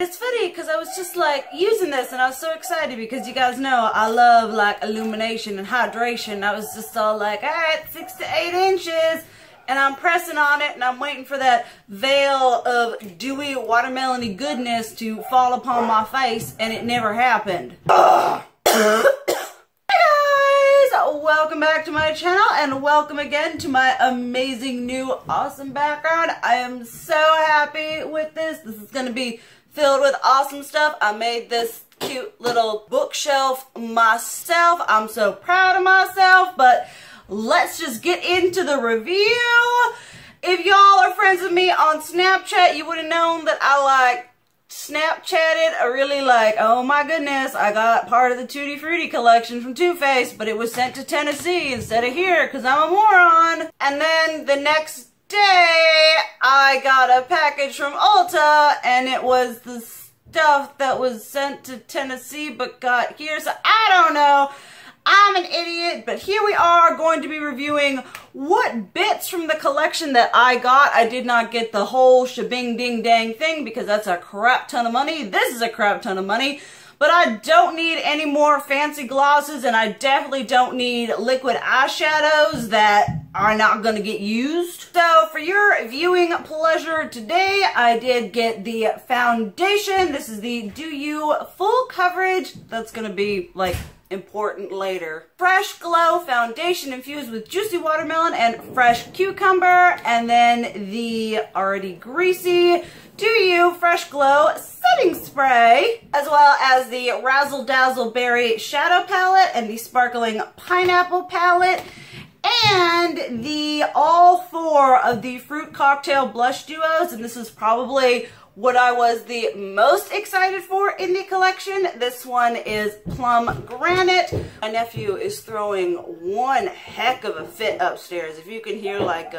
It's funny because I was just like using this and I was so excited because you guys know I love like illumination and hydration. I was just all like, alright, 6 to 8 inches. And I'm pressing on it and I'm waiting for that veil of dewy watermelon-y goodness to fall upon my face, and it never happened. Hey guys! Welcome back to my channel and welcome again to my amazing new awesome background. I am so happy with this. This is going to be filled with awesome stuff. I made this cute little bookshelf myself. I'm so proud of myself, but let's just get into the review. If y'all are friends with me on Snapchat, you would have known that I like Snapchatted. I really like, oh my goodness, I got part of the Tutti Frutti collection from Too Faced, but it was sent to Tennessee instead of here because I'm a moron. And then the next day, I got a package from Ulta, and it was the stuff that was sent to Tennessee but got here, so I don't know. I'm an idiot, but here we are going to be reviewing what bits from the collection that I got. I did not get the whole shebang ding dang thing because that's a crap ton of money. This is a crap ton of money. But I don't need any more fancy glosses, and I definitely don't need liquid eyeshadows that are not going to get used. So for your viewing pleasure today, I did get the foundation. This is the Do You Full Coverage. That's going to be like important later. Fresh Glow foundation infused with juicy watermelon and fresh cucumber. And then the already greasy Do You Fresh Glow setting spray, as well as the Razzle Dazzle Berry shadow palette and the Sparkling Pineapple palette, and the all 4 of the Fruit Cocktail blush duos. And this is probably what I was the most excited for in the collection. This one is Plumagranite. My nephew is throwing one heck of a fit upstairs. If you can hear like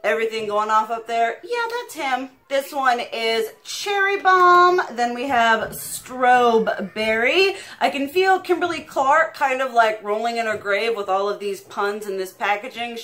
everything going off up there, yeah, that's him. This one is Cherry Bomb. Then we have Strobe Berry. I can feel Kimberly Clark kind of like rolling in her grave with all of these puns in this packaging.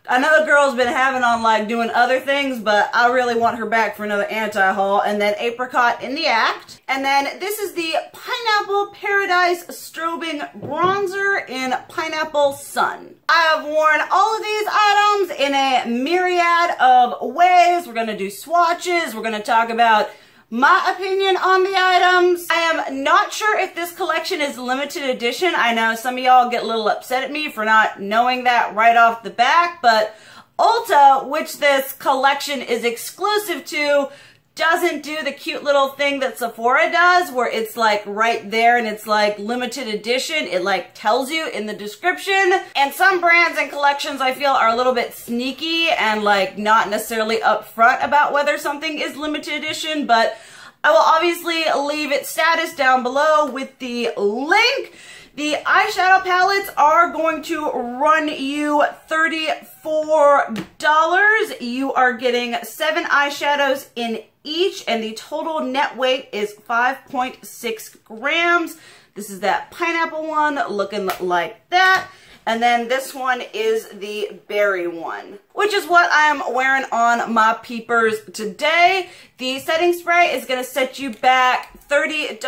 I know the girl's been having on like doing other things, but I really want her back for another anti-haul. And then Apricot in the act. And then this is the Pineapple Paradise Strobing Bronzer in Pineapple Sun. I have worn all of these items in a myriad of ways. We're going to do swatches. We're going to talk about my opinion on the items. I am not sure if this collection is limited edition. I know some of y'all get a little upset at me for not knowing that right off the back, but Ulta, which this collection is exclusive to, doesn't do the cute little thing that Sephora does where it's like right there and it's like limited edition. It like tells you in the description. And some brands and collections I feel are a little bit sneaky and like not necessarily upfront about whether something is limited edition, but I will obviously leave its status down below with the link. The eyeshadow palettes are going to run you $34. You are getting 7 eyeshadows in each, and the total net weight is 5.6 grams. This is that pineapple one looking like that. And then this one is the berry one, which is what I'm wearing on my peepers today. The setting spray is going to set you back $30.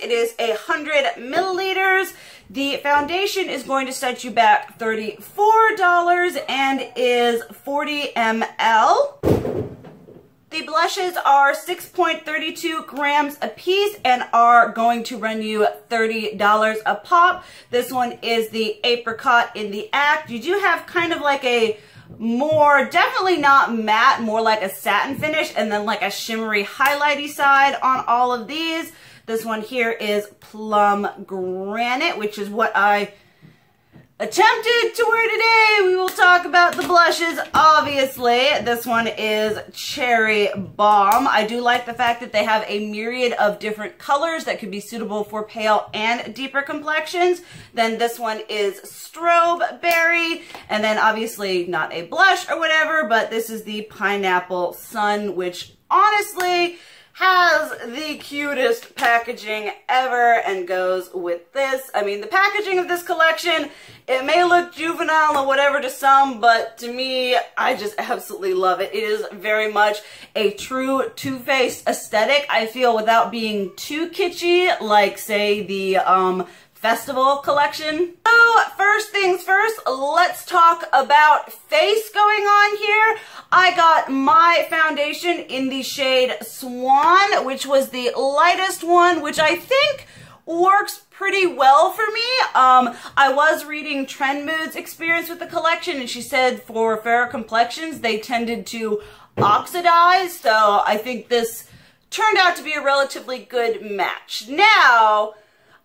It is 100 milliliters. The foundation is going to set you back $34 and is 40 ml. The blushes are 6.32 grams a piece and are going to run you $30 a pop. This one is the Apricot in the act. You do have kind of like a more, definitely not matte, more like a satin finish, and then like a shimmery highlighty side on all of these. This one here is Plumagranite, which is what I attempted to wear today. We will talk about the blushes, obviously. This one is Cherry Bomb. I do like the fact that they have a myriad of different colors that could be suitable for pale and deeper complexions. Then this one is Strobe Berry, and then obviously not a blush or whatever, but this is the Pineapple Sun, which honestly has the cutest packaging ever and goes with this. I mean, the packaging of this collection, it may look juvenile or whatever to some, but to me, I just absolutely love it. It is very much a true Too Faced aesthetic, I feel, without being too kitschy, like, say, the Festival collection. So first things first, let's talk about face going on here. I got my foundation in the shade Swan, which was the lightest one, which I think works pretty well for me. I was reading Trend Mood's experience with the collection, and she said for fairer complexions, they tended to oxidize, so I think this turned out to be a relatively good match. Now,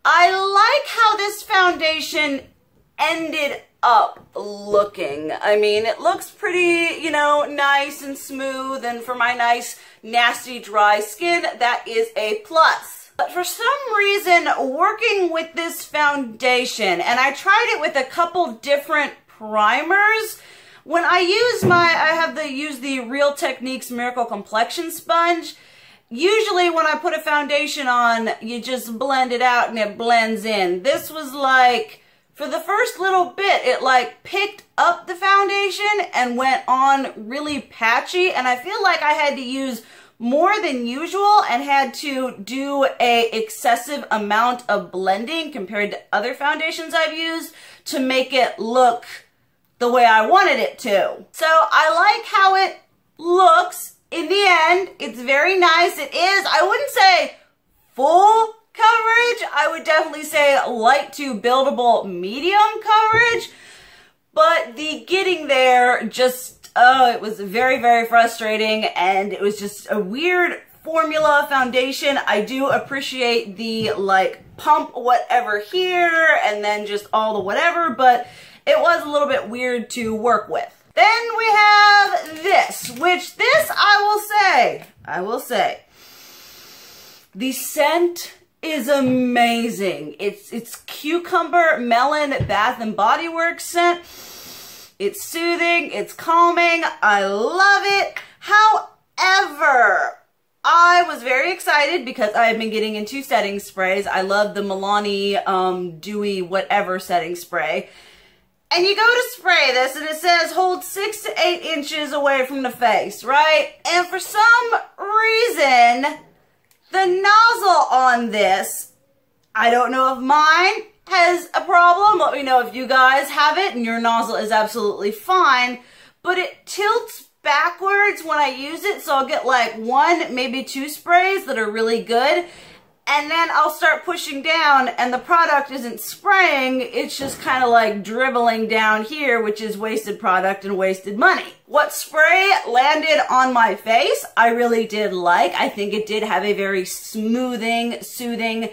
I like how this foundation ended up looking. I mean, it looks pretty, you know, nice and smooth, and for my nice, nasty, dry skin, that is a plus. But for some reason, working with this foundation, and I tried it with a couple different primers, when I use the Real Techniques Miracle Complexion Sponge. Usually when I put a foundation on, you just blend it out and it blends in. This was like, for the first little bit, it like picked up the foundation and went on really patchy, and I feel like I had to use more than usual and had to do a excessive amount of blending compared to other foundations I've used to make it look the way I wanted it to. So I like how it looks. In the end, it's very nice. It is, I wouldn't say full coverage. I would definitely say light to buildable medium coverage. But the getting there just, it was very, very frustrating. And it was just a weird formula foundation. I do appreciate the like pump whatever here and then just all the whatever. But it was a little bit weird to work with. Then we have this, which this I will say, the scent is amazing. It's cucumber melon Bath and Body Works scent. It's soothing, it's calming, I love it. However, I was very excited because I have been getting into setting sprays. I love the Milani Dewy Whatever setting spray. And you go to spray this and it says hold 6 to 8 inches away from the face, right? And for some reason, the nozzle on this, I don't know if mine has a problem. Let me know if you guys have it and your nozzle is absolutely fine. But it tilts backwards when I use it, so I'll get like 1, maybe 2 sprays that are really good. And then I'll start pushing down and the product isn't spraying, it's just kind of like dribbling down here, which is wasted product and wasted money. What spray landed on my face, I really did like. I think it did have a very smoothing, soothing,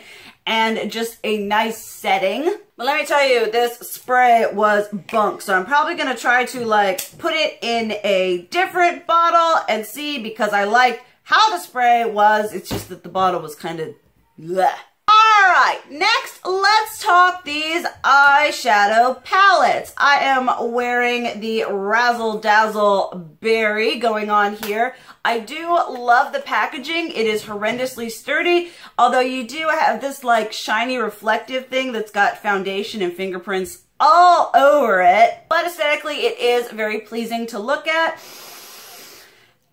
and just a nice setting. But let me tell you, this spray was bunk. So I'm probably going to try to like put it in a different bottle and see, because I like how the spray was. It's just that the bottle was kind of bleh. Alright, next let's talk these eyeshadow palettes. I am wearing the Razzle Dazzle Berry going on here. I do love the packaging. It is horrendously sturdy, although you do have this like shiny reflective thing that's got foundation and fingerprints all over it. But aesthetically it is very pleasing to look at.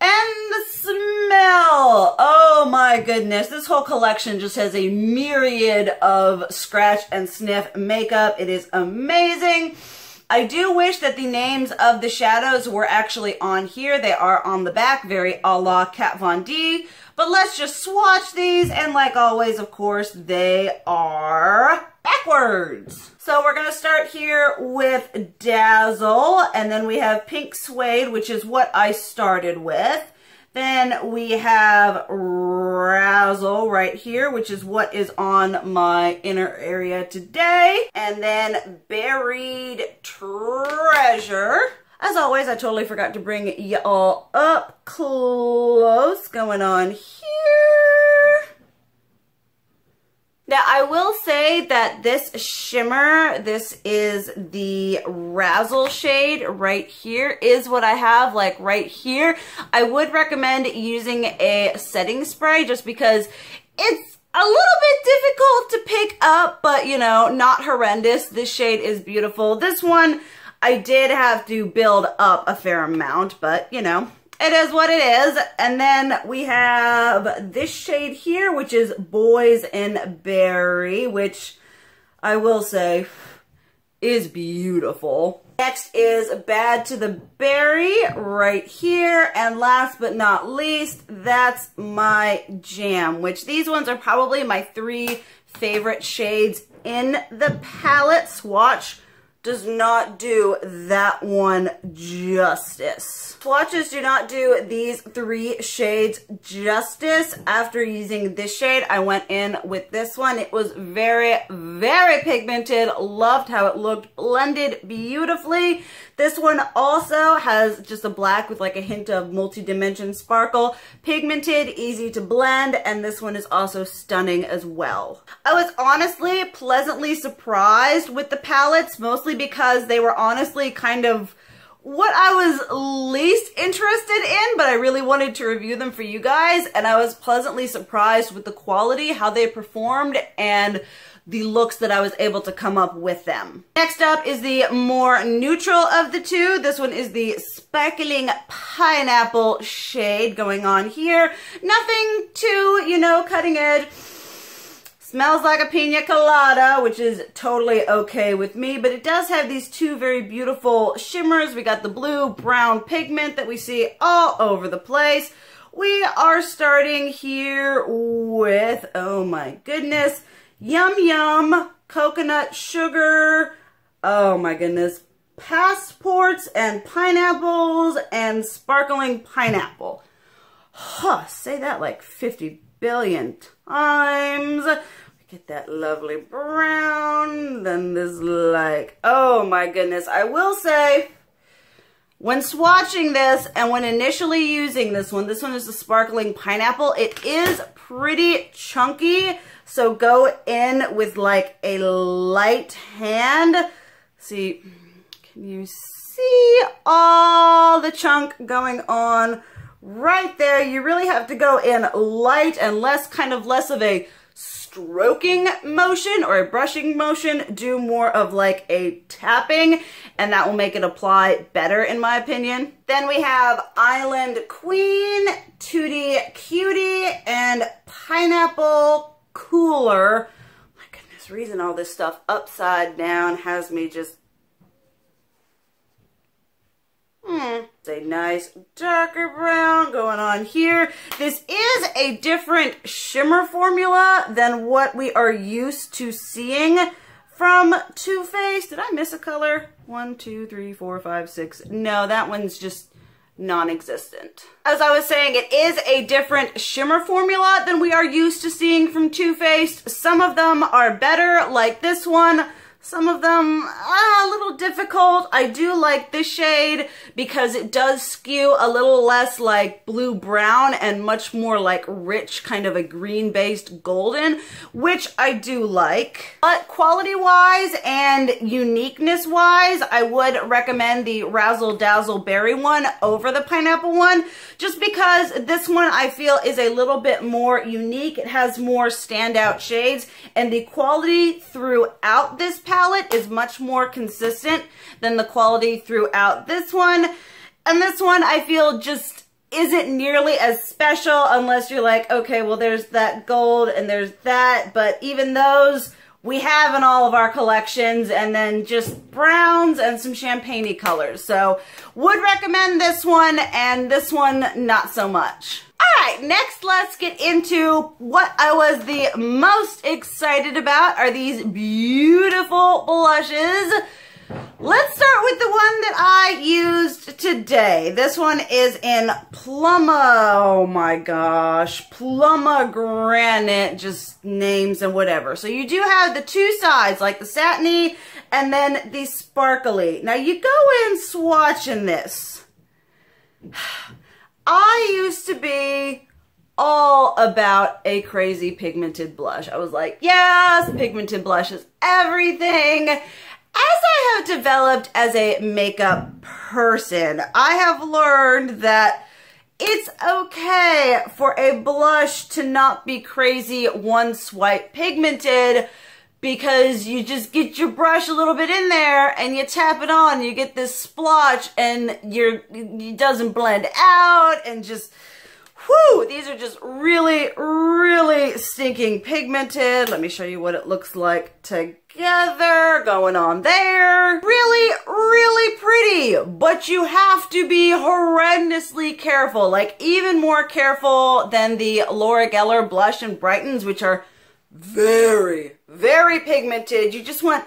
And the smell, oh my goodness, this whole collection just has a myriad of scratch and sniff makeup. It is amazing. I do wish that the names of the shadows were actually on here. They are on the back, very a la Kat Von D. But let's just swatch these, and like always, of course, they are backwards. So we're going to start here with Dazzle, and then we have Pink Suede, which is what I started with. Then we have Razzle right here, which is what is on my inner area today. And then Buried Treasure. As always, I totally forgot to bring y'all up close going on here. Now, I will say say that this shimmer, this is the Razzle shade right here, is what I have like right here. I would recommend using a setting spray just because it's a little bit difficult to pick up, but you know, not horrendous. This shade is beautiful. This one, I did have to build up a fair amount, but you know, it is what it is. And then we have this shade here, which is Boysenberry, which I will say is beautiful. Next is Bad to the Berry right here. And last but not least, that's my jam, which these ones are probably my 3 favorite shades in the palette. Swatch does not do that one justice. Swatches do not do these 3 shades justice. After using this shade, I went in with this one. It was very, very pigmented. Loved how it looked, blended beautifully. This one also has just a black with like a hint of multi-dimension sparkle. Pigmented, easy to blend, and this one is also stunning as well. I was honestly pleasantly surprised with the palettes, mostly because they were honestly kind of what I was least interested in, but I really wanted to review them for you guys, and I was pleasantly surprised with the quality, how they performed, and the looks that I was able to come up with them. Next up is the more neutral of the two. This one is the Speckling Pineapple shade going on here. Nothing too, you know, cutting edge. Smells like a pina colada, which is totally okay with me, but it does have these 2 very beautiful shimmers. We got the blue brown pigment that we see all over the place. We are starting here with, oh my goodness, Yum Yum, coconut sugar, oh my goodness, passports and pineapples and sparkling pineapple. Huh, say that like 50 billion times. Get that lovely brown, then this like, oh my goodness. I will say, when swatching this and when initially using this one is the sparkling pineapple. It is pretty chunky, so go in with like a light hand. See, can you see all the chunk going on right there? You really have to go in light and less of a stroking motion or a brushing motion. Do more of like a tapping, and that will make it apply better in my opinion. Then we have Island Queen, Tutti Cutie, and Pineapple Cooler. My goodness, reading all this stuff upside down has me just It's a nice darker brown going on here. This is a different shimmer formula than what we are used to seeing from Too Faced. Did I miss a color? 1, 2, 3, 4, 5, 6. No, that one's just non-existent. As I was saying, it is a different shimmer formula than we are used to seeing from Too Faced. Some of them are better, like this one. Some of them are a little difficult. I do like this shade because it does skew a little less like blue-brown and much more like rich, kind of a green-based golden, which I do like. But quality-wise and uniqueness-wise, I would recommend the Razzle Dazzle Berry one over the pineapple one, just because this one I feel is a little bit more unique. It has more standout shades, and the quality throughout this palette is much more consistent than the quality throughout this one. And this one I feel just isn't nearly as special unless you're like, okay, well there's that gold and there's that, but even those we have in all of our collections, and then just browns and some champagne-y colors. So would recommend this one, and this one not so much. Alright, next let's get into what I was the most excited about are these beautiful blushes. Let's start with the one that I used today. This one is in oh my gosh, Plumagranite, just names and whatever. So you do have the 2 sides, like the satiny and then the sparkly. Now you go in swatching this. I used to be all about a crazy pigmented blush. I was like, yes, pigmented blush is everything. As I have developed as a makeup person, I have learned that it's okay for a blush to not be crazy one swipe pigmented, because you just get your brush a little bit in there and you tap it on, you get this splotch and it doesn't blend out and just, whew, these are just really, really stinking pigmented. Let me show you what it looks like together going on there. Really, really pretty, but you have to be horrendously careful, like even more careful than the Laura Geller Blush and Brightens, which are very, very pigmented. You just want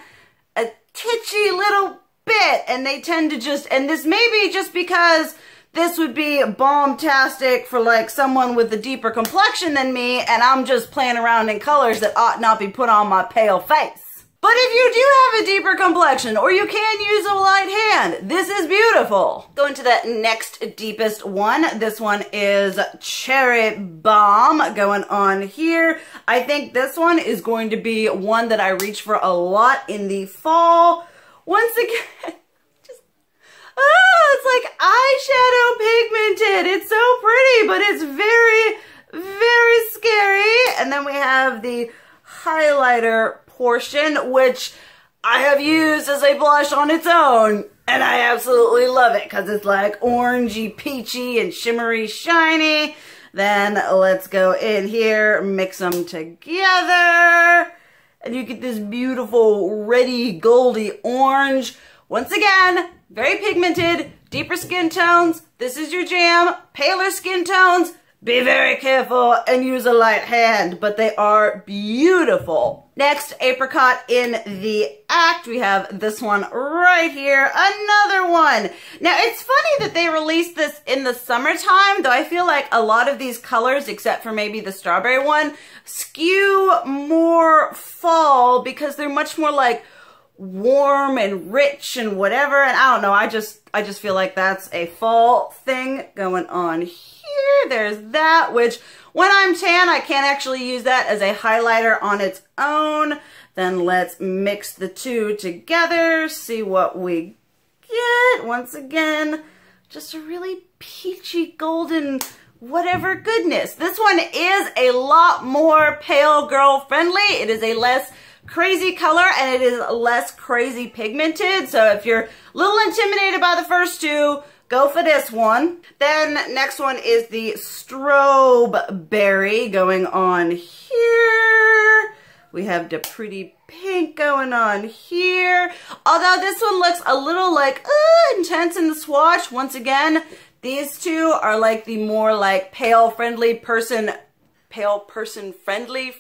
a titchy little bit, and they tend to just, and this may be just because this would be bomb-tastic for like someone with a deeper complexion than me, and I'm just playing around in colors that ought not be put on my pale face. But if you do have a deeper complexion, or you can use a light hand, this is beautiful. Go into the next deepest one. This one is Cherry Bomb going on here. I think this one is going to be one that I reach for a lot in the fall. Once again, it's like eyeshadow pigmented. It's so pretty, but it's very, very scary. And then we have the highlighter portion, which I have used as a blush on its own, and I absolutely love it because it's like orangey, peachy, and shimmery, shiny. Then let's go in here, mix them together, and you get this beautiful reddy, goldy orange. Once again, very pigmented, deeper skin tones. This is your jam. Paler skin tones, be very careful and use a light hand, but they are beautiful. Next, Apricot in the Act. We have this one right here, another one. Now, it's funny that they released this in the summertime, though I feel like a lot of these colors, except for maybe the strawberry one, skew more fall because they're much more like warm and rich and whatever. And I don't know, I just feel like that's a fall thing going on here. There's that, which when I'm tan, I can't actually use that as a highlighter on its own. Then let's mix the two together, see what we get. Once again, just a really peachy golden whatever goodness. This one is a lot more pale girl friendly. It is a less crazy color and it is less crazy pigmented. So if you're a little intimidated by the first two, go for this one. Then next one is the Strobe Berry going on here. We have the pretty pink going on here. Although this one looks a little like intense in the swatch. Once again, these two are like the more like pale person friendly.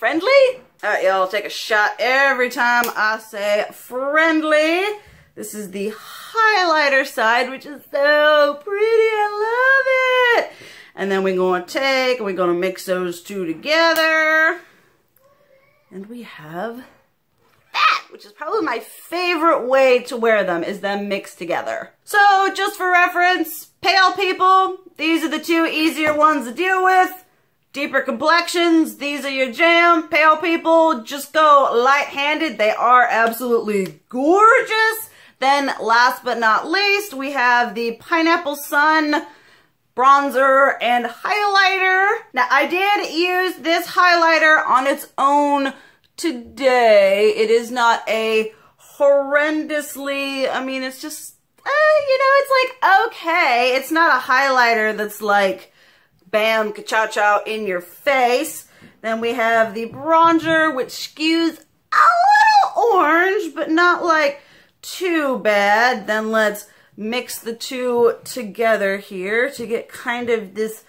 All right, y'all, take a shot every time I say friendly. This is the highlighter side, which is so pretty. I love it. And then we're going to mix those two together. And we have that, which is probably my favorite way to wear them, is them mixed together. So just for reference, pale people, these are the two easier ones to deal with. Deeper complexions, these are your jam. Pale people, just go light-handed. They are absolutely gorgeous. Then last but not least, we have the Pineapple Sun bronzer and highlighter. Now, I did use this highlighter on its own today. It is not a horrendously, I mean, it's just, you know, it's like, okay. It's not a highlighter that's like, bam, ka-chow-chow in your face. Then we have the bronzer, which skews a little orange, but not like too bad. Then let's mix the two together here to get kind of this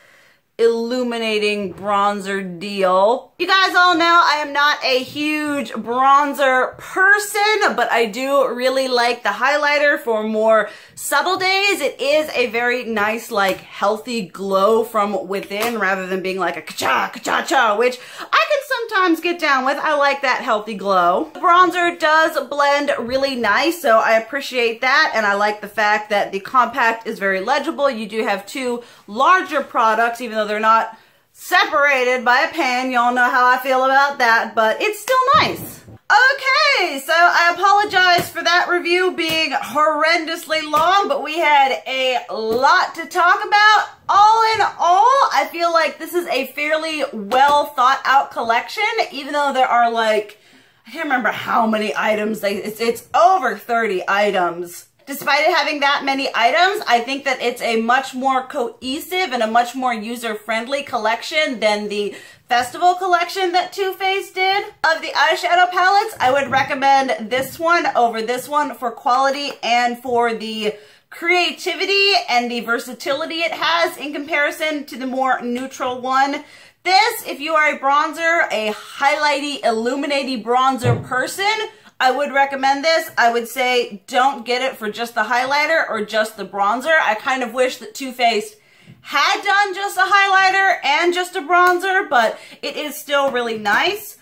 illuminating bronzer deal. You guys all know I am not a huge bronzer person, but I do really like the highlighter for more subtle days. It is a very nice, like, healthy glow from within rather than being like a ka-cha, ka-cha-cha, which I can sometimes get down with. I like that healthy glow. The bronzer does blend really nice, so I appreciate that, and I like the fact that the compact is very legible. You do have two larger products, even though they're not separated by a pan. Y'all know how I feel about that, but it's still nice. Okay, so I apologize for that review being horrendously long, but we had a lot to talk about. All in all, I feel like this is a fairly well thought out collection, even though there are like, I can't remember how many items, it's over 30 items. Despite it having that many items, I think that it's a much more cohesive and a much more user-friendly collection than the festival collection that Too Faced did. Of the eyeshadow palettes, I would recommend this one over this one for quality and for the creativity and the versatility it has in comparison to the more neutral one. This, if you are a bronzer, a highlighty, illuminating bronzer person, I would recommend this. I would say don't get it for just the highlighter or just the bronzer. I kind of wish that Too Faced had done just a highlighter and just a bronzer, but it is still really nice.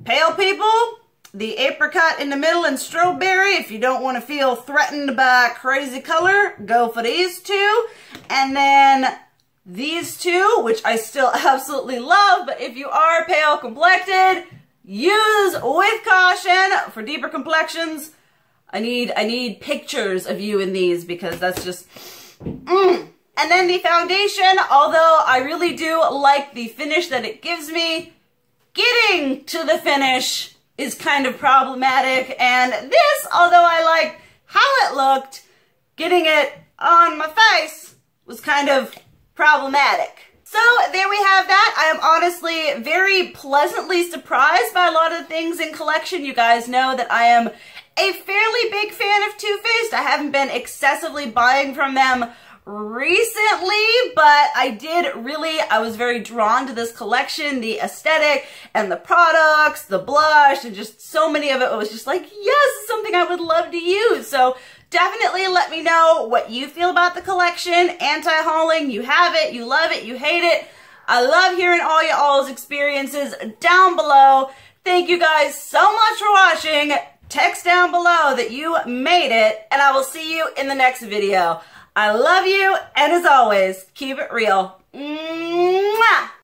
Pale people, the Apricot in the middle and Strobe Berry. If you don't want to feel threatened by crazy color, go for these two. And then these two, which I still absolutely love, but if you are pale complected, use with caution. For deeper complexions, I need pictures of you in these because that's just And then the foundation, although I really do like the finish that it gives me, getting to the finish is kind of problematic. And this, although I like how it looked, getting it on my face was kind of problematic. So there we have that. I am honestly very pleasantly surprised by a lot of the things in collection. You guys know that I am a fairly big fan of Too Faced. I haven't been excessively buying from them recently, but I was very drawn to this collection, the aesthetic and the products, the blush, and just so many of it was just like, yes, something I would love to use. So definitely let me know what you feel about the collection. Anti-hauling, you have it, you love it, you hate it. I love hearing all y'all's experiences down below. Thank you guys so much for watching. Text down below that you made it, and I will see you in the next video. I love you, and as always, keep it real. Mwah!